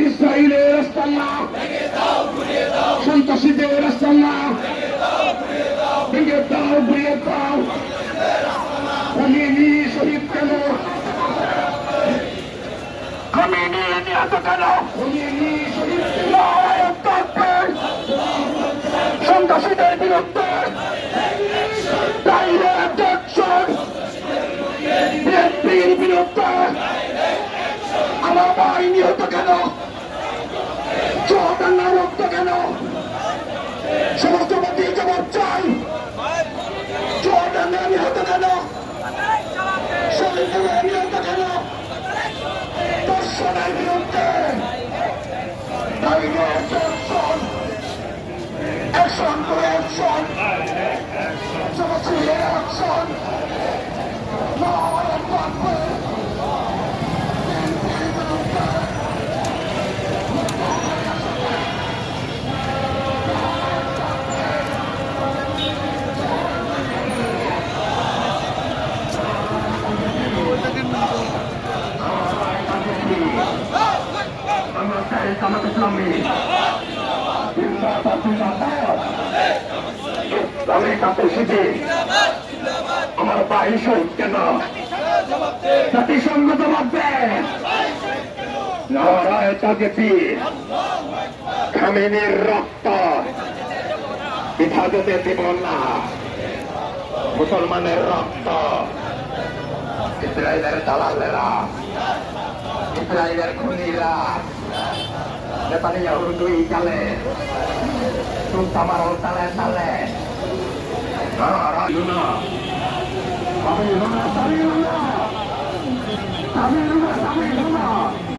ইসরায়েলের সন্ত্রাসীদের ভেঙে দাও ঘুরিয়ে দাও খোমেনি শহীদ কেন খোমেনি নিহত কেন খোমেনি শহীদ কেন সন্ত্রাসীদের বিরুদ্ধে ডাইরেক্ট অ্যাকশন বিএনপির বিরুদ্ধে আমার ভাই নিহত কেন চুয়াডাঙ্গা রক্ত কেন সমস্ত প্রতি জবাব চাই চুয়াডাঙ্গা নিহত কেন শহীদুল্লাহ নিহত কেন দর্শনের বিরুদ্ধে অ্যাকশন করে অ্যাকশন সমস্ত অ্যাকশন জামাত ইসলামী আমার ভাই শহীদ কেন জাতিসংঘ জবাব দেয় নারায় তাকবীর খামেনির রক্ত হেফাজতে দেব না মুসলমানের রক্ত ইসরায়েলের দালালেরা ইসরায়েলের খুনিরা নেতানিয়াহুর দুই গালে সুলতামার তালে তালে না